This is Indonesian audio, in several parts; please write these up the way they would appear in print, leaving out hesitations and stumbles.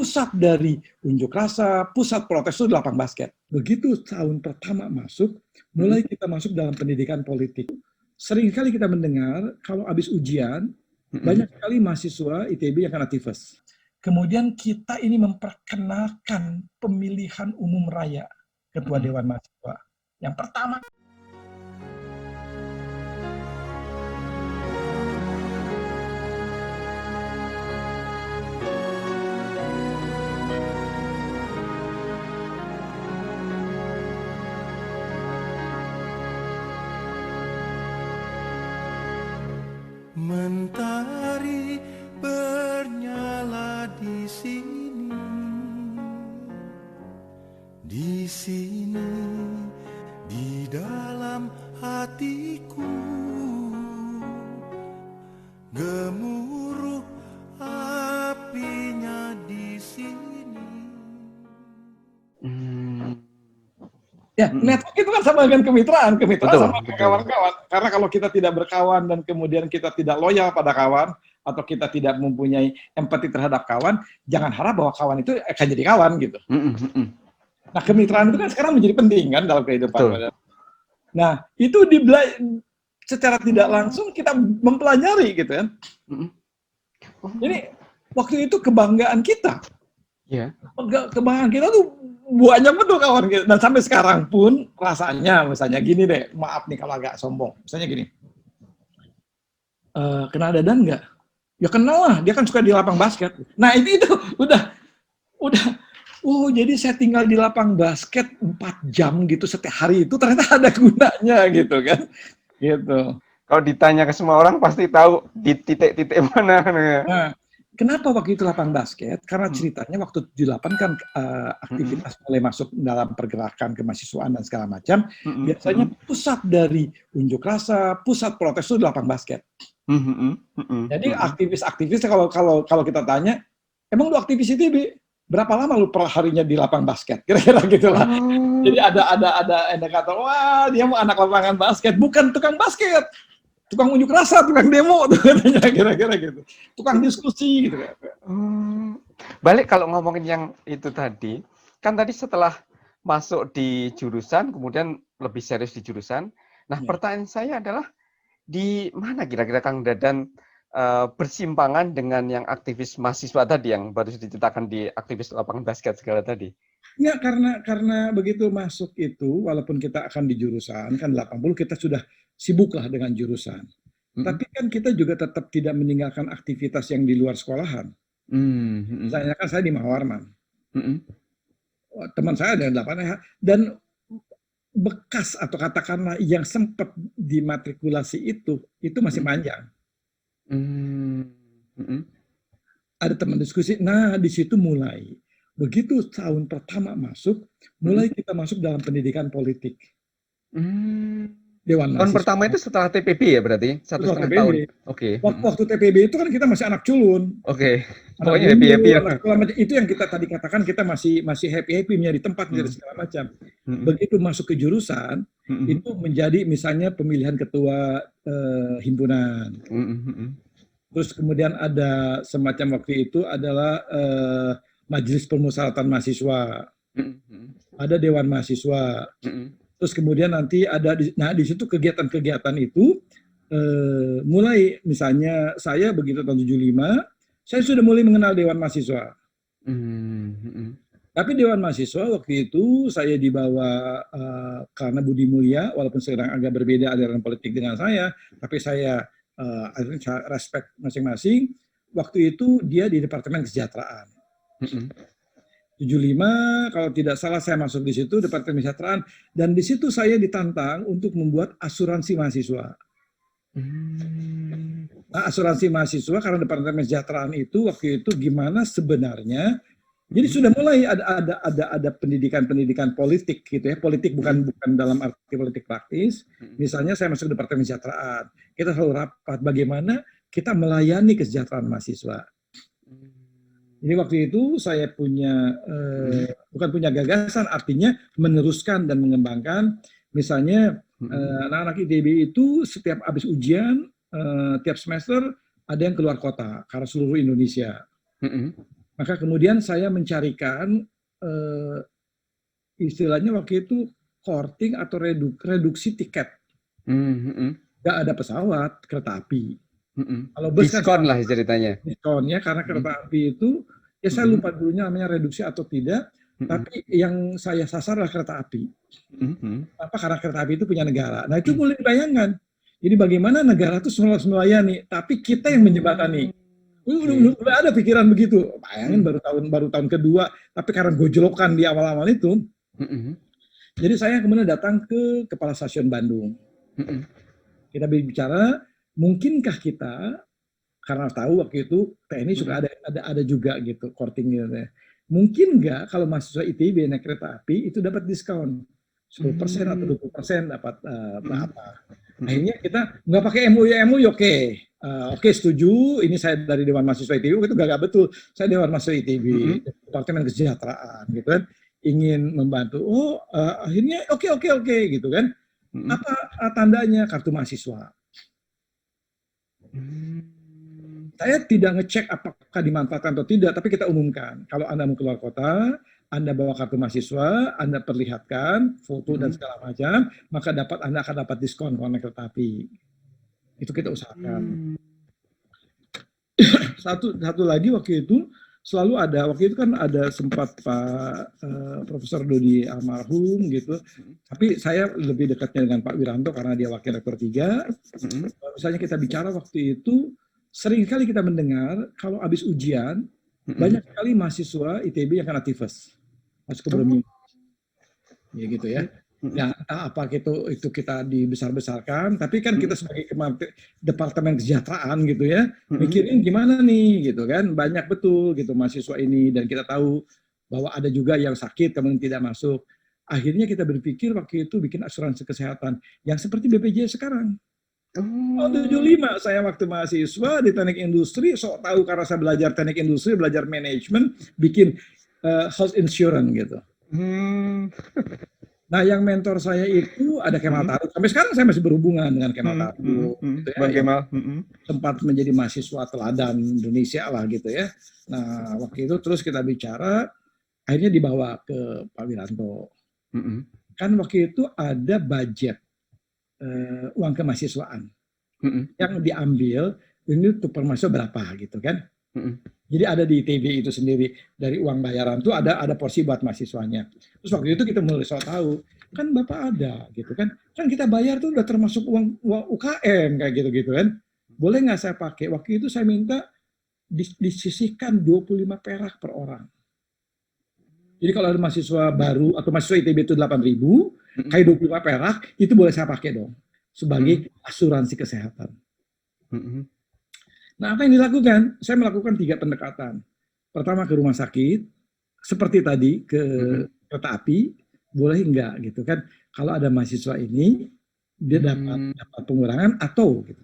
pusat dari unjuk rasa, pusat protes itu di lapang basket. Begitu tahun pertama masuk, mulai kita masuk dalam pendidikan politik. Sering kali kita mendengar kalau habis ujian, banyak sekali mahasiswa ITB yang kena tifus. Kemudian kita ini memperkenalkan pemilihan umum raya Ketua Dewan Mahasiswa. Yang pertama, mentari bernyala di sini, di dalam hatiku, gemuruh apinya di sini. Ya, network itu kan sama dengan kemitraan Betul, sama dengan kawan-kawan. Karena kalau kita tidak berkawan dan kemudian kita tidak loyal pada kawan, atau kita tidak mempunyai empati terhadap kawan, jangan harap bahwa kawan itu akan jadi kawan gitu. Nah, kemitraan itu kan sekarang menjadi penting kan dalam kehidupan. Betul. Nah, itu secara tidak langsung kita mempelajari gitu kan. Jadi waktu itu kebanggaan kita. Ya. Kebanggaan kita tuh banyak betul kawan kita. Dan sampai sekarang pun rasanya misalnya gini deh, maaf nih kalau agak sombong. Misalnya gini, kenal Dadan nggak? Ya kenal lah, dia kan suka di lapang basket. Nah itu udah, oh jadi saya tinggal di lapang basket 4 jam gitu setiap hari itu ternyata ada gunanya gitu kan. Gitu. Kalau ditanya ke semua orang pasti tahu di titik-titik mana. Nah, kenapa waktu itu lapang basket? Karena ceritanya waktu 78 kan aktivitas mulai masuk dalam pergerakan kemahasiswaan dan segala macam. Biasanya pusat dari unjuk rasa, pusat protes itu di lapang basket. Jadi aktivis-aktivis kalau kita tanya, emang lu aktivis ITB? Berapa lama lu per harinya di lapang basket? Kira-kira gitulah. Jadi ada indikator, wah dia mau anak lapangan basket, bukan tukang basket. Tukang unjuk rasa, tukang demo, tuh katanya kira-kira gitu. Tukang diskusi gitu. Balik kalau ngomongin yang itu tadi, kan tadi setelah masuk di jurusan, kemudian lebih serius di jurusan. Nah, pertanyaan saya adalah di mana kira-kira Kang Dadan bersimpangan dengan yang aktivis mahasiswa tadi yang baru diceritakan di aktivis lapangan basket segala tadi? Ya, karena begitu masuk itu, walaupun kita akan di jurusan, kan 80 kita sudah sibuklah dengan jurusan. Tapi kan kita juga tetap tidak meninggalkan aktivitas yang di luar sekolahan. Misalnya kan saya di Mahawarman. Teman saya ada 8 dan bekas atau katakanlah yang sempat dimatrikulasi itu masih panjang. Ada teman diskusi, nah di situ mulai. Begitu tahun pertama masuk, mulai kita masuk dalam pendidikan politik. Dewan Tahun Mahasiswa. pertama itu setelah TPB ya berarti? 1,5 tahun? Oke. Waktu TPB itu kan kita masih anak culun. Oke. Pokoknya happy-happy ya. Itu yang kita tadi katakan, kita masih happy-happy di tempat, menjadi segala macam. Begitu masuk ke jurusan, itu menjadi misalnya pemilihan ketua himpunan. Terus kemudian ada semacam waktu itu adalah majelis permusyawaratan mahasiswa, ada dewan mahasiswa, terus kemudian nanti ada di situ kegiatan-kegiatan itu mulai, misalnya saya begitu tahun 75 saya sudah mulai mengenal dewan mahasiswa. Tapi dewan mahasiswa waktu itu saya dibawa karena Budi Mulya, walaupun sekarang agak berbeda aliran politik dengan saya, tapi saya respect masing-masing. Waktu itu dia di Departemen Kesejahteraan. 75 kalau tidak salah saya masuk di situ Departemen Kesejahteraan, dan di situ saya ditantang untuk membuat asuransi mahasiswa. Nah, asuransi mahasiswa karena Departemen Kesejahteraan itu waktu itu gimana sebenarnya. Jadi sudah mulai ada pendidikan politik gitu ya. Politik bukan dalam arti politik praktis. Misalnya saya masuk Departemen Kesejahteraan, kita selalu rapat bagaimana kita melayani kesejahteraan mahasiswa. Jadi waktu itu saya punya bukan punya gagasan, artinya meneruskan dan mengembangkan. Misalnya anak-anak ITB itu setiap habis ujian tiap semester ada yang keluar kota karena seluruh Indonesia. Maka kemudian saya mencarikan istilahnya waktu itu courting atau reduksi tiket. Nggak ada pesawat, kereta api. Kalau bus kan Diskon lah ceritanya. diskonnya, karena kereta api itu, ya saya lupa dulunya namanya reduksi atau tidak, tapi yang saya sasar adalah kereta api. Apa? Karena kereta api itu punya negara. Nah itu boleh dibayangkan. Jadi bagaimana negara itu melayani, tapi kita yang menjembatani. Udah ada pikiran begitu. Bayangin baru tahun kedua, tapi karena gojlokan di awal-awal itu, jadi saya kemudian datang ke Kepala Stasiun Bandung. Kita bicara, mungkinkah kita, karena tahu waktu itu TNI juga ada juga gitu, courting gitu. Mungkin nggak kalau mahasiswa ITB naik kereta api itu dapat diskon 10% atau 20% dapat apa. Akhirnya kita nggak pakai MOU, oke. Oke, setuju. Ini saya dari Dewan Mahasiswa ITB, itu gak betul. Saya Dewan Mahasiswa ITB, Departemen Kesejahteraan, gitu kan, ingin membantu. Akhirnya oke, gitu kan. Apa tandanya? Kartu mahasiswa. Saya tidak ngecek apakah dimanfaatkan atau tidak, tapi kita umumkan. Kalau Anda mau keluar kota, Anda bawa kartu mahasiswa, Anda perlihatkan foto dan segala macam, maka Anda akan dapat diskon kalau naik kereta api. Itu kita usahakan. Satu lagi waktu itu selalu ada, waktu itu kan ada sempat Pak Profesor Dodi almarhum gitu, tapi saya lebih dekatnya dengan Pak Wiranto karena dia wakil rektor 3. Misalnya kita bicara waktu itu, sering kali kita mendengar kalau habis ujian, banyak sekali mahasiswa ITB yang kena tifus, masuk ke Bromine. Ya gitu ya. Ya, entah apa itu kita dibesar-besarkan, tapi kan kita sebagai Departemen Kesejahteraan gitu ya, mikirin gimana nih gitu kan, banyak betul gitu mahasiswa ini, dan kita tahu bahwa ada juga yang sakit kemudian tidak masuk. Akhirnya kita berpikir waktu itu bikin asuransi kesehatan yang seperti BPJS sekarang. Tahun 75 saya waktu mahasiswa di teknik industri, sok tahu karena saya belajar teknik industri, belajar manajemen, bikin health insurance gitu. Nah, yang mentor saya itu ada Kemal Taruk. Sampai sekarang saya masih berhubungan dengan Kemal Taruk. Gitu ya, Bang Kemal. Sempat menjadi mahasiswa teladan Indonesia lah gitu ya. Nah, waktu itu terus kita bicara, akhirnya dibawa ke Pak Wiranto. Kan waktu itu ada budget uang kemahasiswaan yang diambil, ini untuk per mahasiswa berapa gitu kan. Jadi ada di ITB itu sendiri, dari uang bayaran itu ada porsi buat mahasiswanya. Terus waktu itu kita mulai tahu, kan Bapak ada gitu kan kita bayar tuh udah termasuk uang UKM kayak gitu kan. Boleh nggak saya pakai? Waktu itu saya minta disisihkan 25 perak per orang. Jadi kalau ada mahasiswa baru atau mahasiswa ITB itu 8.000, kayak 25 perak itu boleh saya pakai dong sebagai asuransi kesehatan. Nah, apa yang dilakukan? Saya melakukan 3 pendekatan. Pertama ke rumah sakit, seperti tadi ke kereta api, boleh enggak gitu kan? Kalau ada mahasiswa ini, dia dapat pengurangan atau gitu.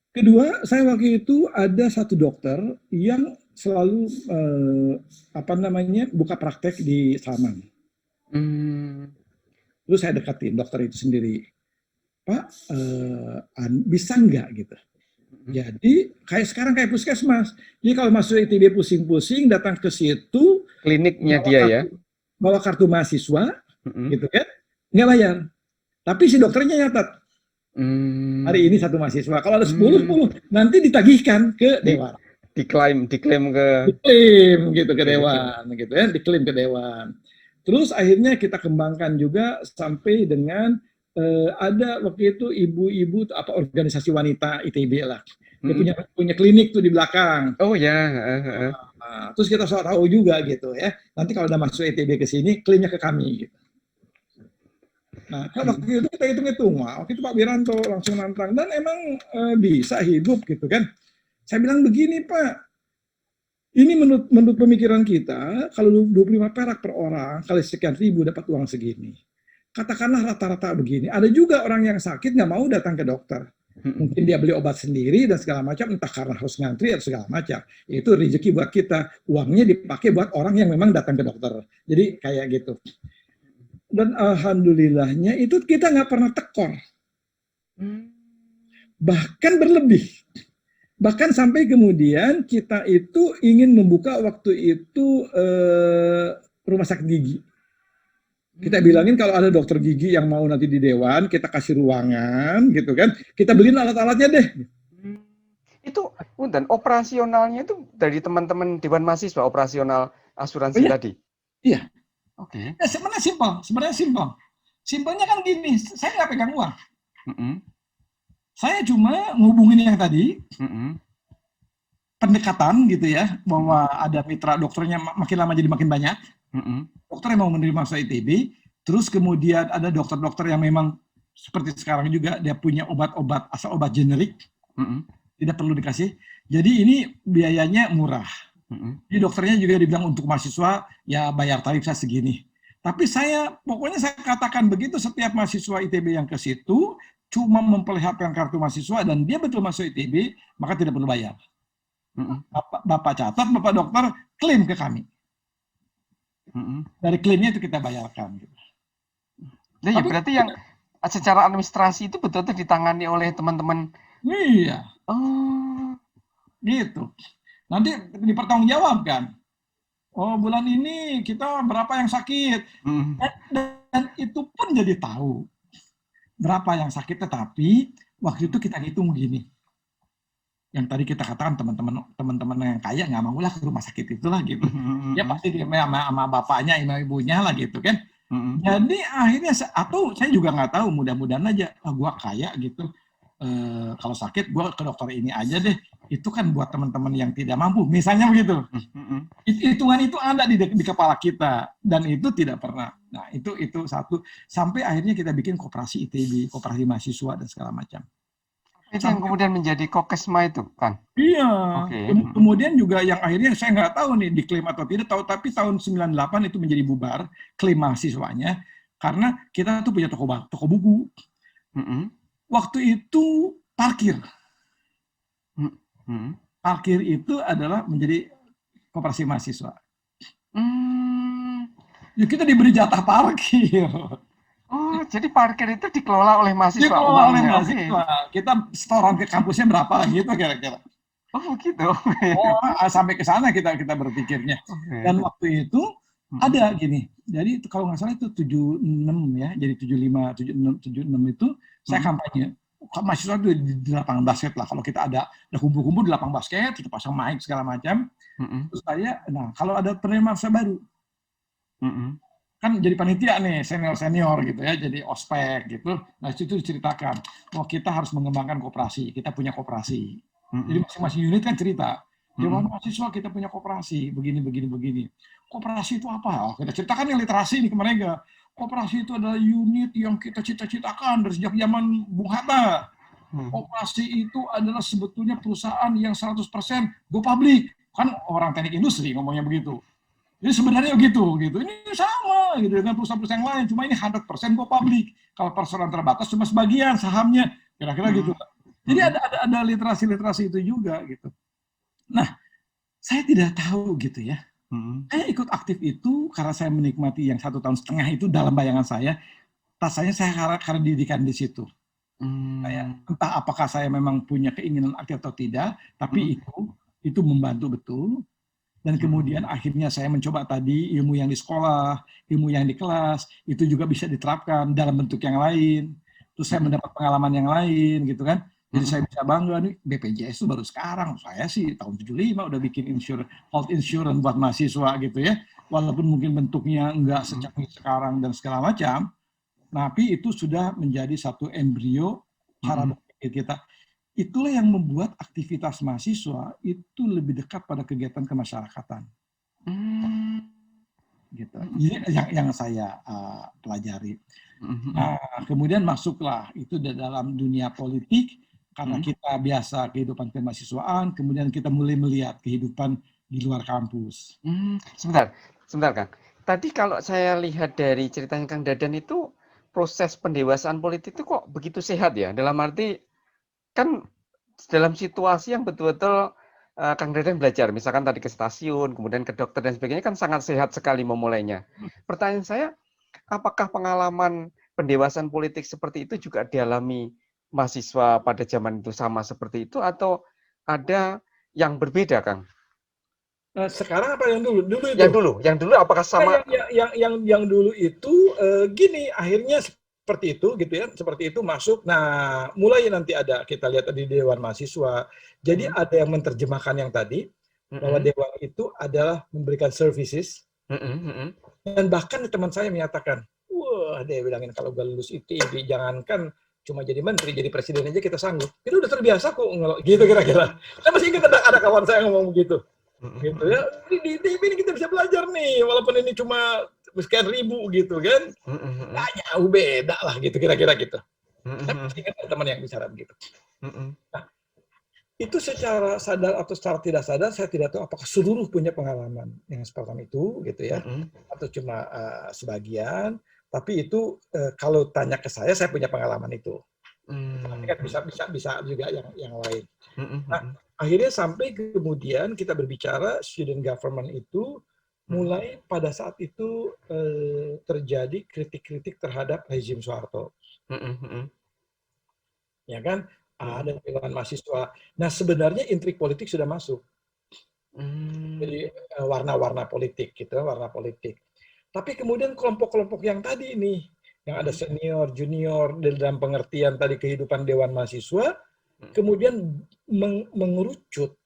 Kedua, saya waktu itu ada satu dokter yang selalu buka praktek di Salman. Terus saya dekatin dokter itu sendiri, Pak, bisa enggak gitu? Jadi kayak puskesmas. Jadi kalau masuk ITB pusing-pusing, datang ke situ, kliniknya dia ya, bawa kartu mahasiswa, gitu kan, nggak bayar. Tapi si dokternya nyatat, hari ini satu mahasiswa. Kalau ada 10, nanti ditagihkan ke dewan. Diklaim Gitu ke dewan, gitu ya, diklaim ke dewan. Terus akhirnya kita kembangkan juga sampai dengan ada waktu itu ibu-ibu organisasi wanita ITB lah. Dia punya klinik tuh di belakang. Oh ya. Terus kita tahu juga gitu ya. Nanti kalau ada masuk ITB ke sini, klaimnya ke kami gitu. Nah, waktu itu kita hitung-hitung, waktu itu Pak Wiranto langsung nantang dan emang bisa hidup gitu kan. Saya bilang begini, Pak. Ini menurut pemikiran kita, kalau 25 perak per orang kali sekian ribu dapat uang segini. Katakanlah rata-rata begini, ada juga orang yang sakit nggak mau datang ke dokter. Mungkin dia beli obat sendiri dan segala macam, entah karena harus ngantri atau segala macam. Itu rezeki buat kita, uangnya dipakai buat orang yang memang datang ke dokter. Jadi kayak gitu. Dan alhamdulillahnya itu kita nggak pernah tekor. Bahkan berlebih. Bahkan sampai kemudian kita itu ingin membuka waktu itu rumah sakit gigi. Kita bilangin kalau ada dokter gigi yang mau nanti di dewan, kita kasih ruangan gitu kan. Kita beliin alat-alatnya deh. Itu dan operasionalnya itu dari teman-teman Dewan Mahasiswa, operasional asuransi Iya. tadi. Iya. Oke. Ya, sebenarnya simpel. Simpelnya kan gini, saya nggak pegang uang. Saya cuma ngubungin yang tadi, pendekatan gitu ya, bahwa ada mitra dokternya makin lama jadi makin banyak. Dokter yang mau menerima masa ITB, terus kemudian ada dokter-dokter yang memang seperti sekarang juga dia punya obat-obat asal obat generik, tidak perlu dikasih. Jadi ini biayanya murah. Jadi dokternya juga dibilang untuk mahasiswa ya bayar tarif saya segini. Tapi pokoknya saya katakan begitu, setiap mahasiswa ITB yang ke situ cuma memperlihatkan kartu mahasiswa dan dia betul masuk ITB, maka tidak perlu bayar. Bapak catat, Bapak dokter klaim ke kami. Dari klaimnya itu kita bayarkan. Nah, ya berarti yang secara administrasi itu betul-betul ditangani oleh teman-teman. Iya. Oh, gitu. Nanti dipertanggungjawabkan. Oh, bulan ini kita berapa yang sakit. Dan itu pun jadi tahu berapa yang sakit, tetapi waktu itu kita hitung gini. Yang tadi kita katakan teman-teman yang kaya nggak mau lah ke rumah sakit itulah gitu. Ya pasti dia sama bapaknya, sama ibunya lah gitu kan. Jadi akhirnya atau saya juga nggak tahu, mudah-mudahan aja gua kaya gitu. Kalau sakit gua ke dokter ini aja deh. Itu kan buat teman-teman yang tidak mampu, misalnya begitu. Hitungan itu ada di kepala kita dan itu tidak pernah. Nah itu satu, sampai akhirnya kita bikin koperasi ITB, koperasi mahasiswa dan segala macam. Itu yang kemudian menjadi Kokesma itu kan? Iya. Okay. Kemudian juga yang akhirnya saya nggak tahu nih diklaim atau tidak, tapi tahun 98 itu menjadi bubar klaim mahasiswanya karena kita tuh punya toko buku. Waktu itu parkir. Parkir itu adalah menjadi koperasi mahasiswa. Ya kita diberi jatah parkir. Oh, jadi parkir itu dikelola oleh mahasiswa. Dikelola oleh mahasiswa. Kita setoran ke kampusnya berapa gitu kira-kira. Oh, gitu. Oh, sampai ke sana kita berpikirnya. Dan waktu itu ada gini. Jadi kalau nggak salah itu 76 ya, jadi 75, 76 itu saya kampanye. Mahasiswa itu di lapangan basket lah. Kalau kita ada kumpul-kumpul di lapangan basket, kita pasang mic segala macam. Terus nah kalau ada penerima masa baru, kan jadi panitia nih senior gitu ya, jadi ospek gitu. Nah itu diceritakan, kita harus mengembangkan koperasi, kita punya koperasi. Jadi masing-masing unit kan cerita, Dewan Mahasiswa kita punya koperasi, begini. Koperasi itu apa? Kita ceritakan yang literasi nih ke mereka. Koperasi itu adalah unit yang kita cita-citakan dari sejak zaman Bung Hatta. Koperasi itu adalah sebetulnya perusahaan yang 100% go public. Kan orang teknik industri ngomongnya begitu. Jadi sebenarnya begitu. Ini sama gitu dengan perusahaan-perusahaan yang lain, cuma ini 100% go public. Kalau persoalan terbatas cuma sebagian sahamnya, kira-kira gitu. Jadi ada literasi itu juga gitu. Nah, saya tidak tahu gitu ya. Saya ikut aktif itu karena saya menikmati yang 1,5 tahun itu dalam bayangan saya. Rasanya saya karena didikan di situ. Entah apakah saya memang punya keinginan aktif atau tidak, tapi itu membantu betul. Dan kemudian akhirnya saya mencoba tadi ilmu yang di sekolah, ilmu yang di kelas, itu juga bisa diterapkan dalam bentuk yang lain. Terus saya mendapat pengalaman yang lain gitu kan. Jadi saya bisa bangga nih, BPJS itu baru sekarang. Saya sih tahun 75 udah bikin health insurance buat mahasiswa gitu ya. Walaupun mungkin bentuknya enggak secanggih sekarang dan segala macam, tapi itu sudah menjadi satu embrio cara berpikir kita. Itulah yang membuat aktivitas mahasiswa itu lebih dekat pada kegiatan kemasyarakatan. Gitu. Ini yang saya pelajari. Nah, kemudian masuklah itu dalam dunia politik karena kita biasa kehidupan kemahasiswaan, kemudian kita mulai melihat kehidupan di luar kampus. Sebentar Kang. Tadi kalau saya lihat dari ceritanya Kang Dadan itu proses pendewasaan politik itu kok begitu sehat ya? Dalam arti kan dalam situasi yang betul-betul Kang Dadan belajar, misalkan tadi ke stasiun, kemudian ke dokter dan sebagainya kan sangat sehat sekali memulainya. Pertanyaan saya, apakah pengalaman pendewasaan politik seperti itu juga dialami mahasiswa pada zaman itu sama seperti itu atau ada yang berbeda, Kang? Sekarang apa yang dulu? Dulu itu. Yang dulu apakah sama? Yang dulu itu gini, akhirnya seperti itu gitu ya, seperti itu masuk. Nah, mulai nanti ada kita lihat di Dewan Mahasiswa. Jadi ada yang menerjemahkan yang tadi bahwa Dewan itu adalah memberikan services. Dan bahkan teman saya menyatakan, wah, dia bilangin kalau gue lulus ITB, jangankan cuma jadi menteri, jadi presiden aja kita sanggup. Itu udah terbiasa kok, gitu kira-kira. Saya masih ingat ada kawan saya ngomong begitu. Gitu ya, di ITB ini kita bisa belajar nih, walaupun ini cuma sekian ribu gitu kan. Nah, jauh beda lah gitu, kira-kira gitu. Saya masih ingat teman yang bicara begitu. Nah, itu secara sadar atau secara tidak sadar, saya tidak tahu apakah seluruh punya pengalaman yang seperti itu gitu ya, atau cuma sebagian. Tapi itu kalau tanya ke saya punya pengalaman itu. Tapi kan bisa juga yang lain. Nah, akhirnya sampai kemudian kita berbicara student government itu mulai pada saat itu terjadi kritik-kritik terhadap rezim Soeharto. Ya kan? Ada Dewan Mahasiswa. Nah, sebenarnya intrik politik sudah masuk. Jadi warna-warna politik gitu, warna politik. Tapi kemudian kelompok-kelompok yang tadi ini, yang ada senior, junior, dalam pengertian tadi kehidupan Dewan Mahasiswa, kemudian mengerucut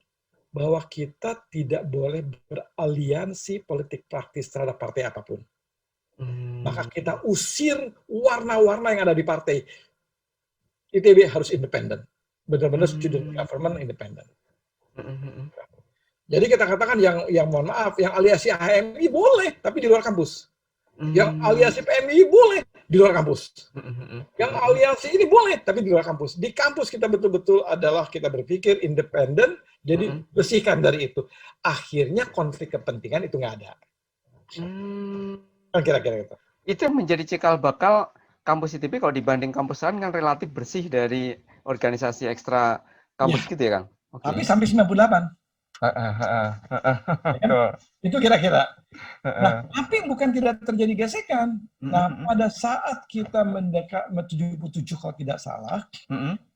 bahwa kita tidak boleh beraliansi politik praktis terhadap partai apapun. Maka kita usir warna-warna yang ada di partai. ITB harus independen. Benar-benar student government independen. Jadi kita katakan yang mohon maaf, yang aliansi HMI boleh, tapi di luar kampus. Yang aliansi PMI boleh, di luar kampus. Yang aliansi ini boleh, tapi di luar kampus. Di kampus kita betul-betul adalah kita berpikir independen, jadi bersihkan dari itu. Akhirnya konflik kepentingan itu nggak ada. Kan kira-kira itu. Itu yang menjadi cikal bakal kampus ITB kalau dibanding kampus lain kan relatif bersih dari organisasi ekstra kampus gitu ya, Kang? Okay. Tapi sampai 98. Itu kira-kira. Nah, tapi bukan tidak terjadi gesekan. Nah, pada saat kita mendekat 77 kalau tidak salah,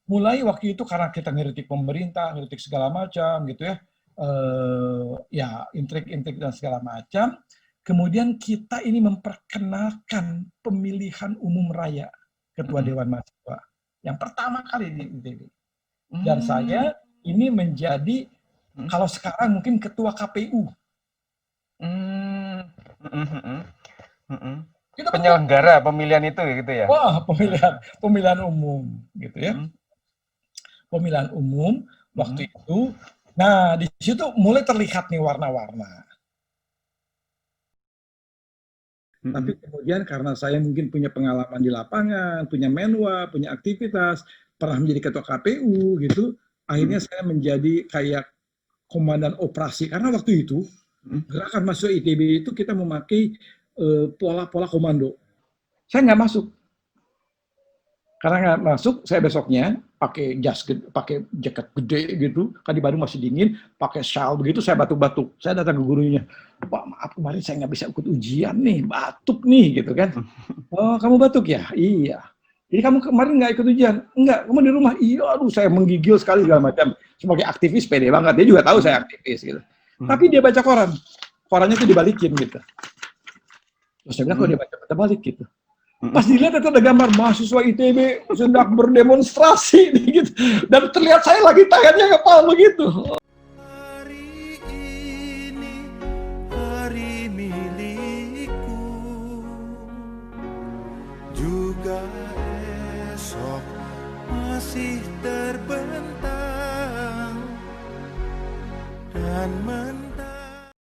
mulai waktu itu karena kita ngeritik pemerintah, ngeritik segala macam gitu ya, ya intrik-intrik dan segala macam. Kemudian kita ini memperkenalkan pemilihan umum raya Ketua Dewan Mahasiswa yang pertama kali di ITB. Dan saya ini menjadi kalau sekarang mungkin Ketua KPU. Kita penyelenggara pemilihan itu gitu ya? Wah, pemilihan umum gitu ya. Pemilihan umum waktu itu. Nah, di situ mulai terlihat nih warna-warna. Tapi kemudian karena saya mungkin punya pengalaman di lapangan, punya menwa, punya aktivitas, pernah menjadi ketua KPU gitu, akhirnya saya menjadi kayak komandan operasi. Karena waktu itu gerakan mahasiswa ITB itu kita memakai pola-pola komando. Saya nggak masuk. Karena nggak masuk, saya besoknya pakai jas, pakai jaket gede gitu, kan di Bandung masih dingin, pakai shawl begitu, saya batuk-batuk. Saya datang ke gurunya, Pak maaf kemarin saya nggak bisa ikut ujian nih, batuk nih gitu kan. Oh kamu batuk ya? Iya. Jadi kamu kemarin nggak ikut ujian? Enggak, kamu di rumah? Iya, aduh saya menggigil sekali segala macam. Sebagai aktivis pede banget, dia juga tahu saya aktivis gitu. Tapi dia baca koran, korannya itu dibalikin gitu. Terus saya bilang kok dia baca terbalik gitu. Pas dilihat itu ada gambar mahasiswa ITB sedang berdemonstrasi gitu. Dan terlihat saya lagi tangannya kepala begitu. Hari ini hari milikku, juga esok masih terbentang dan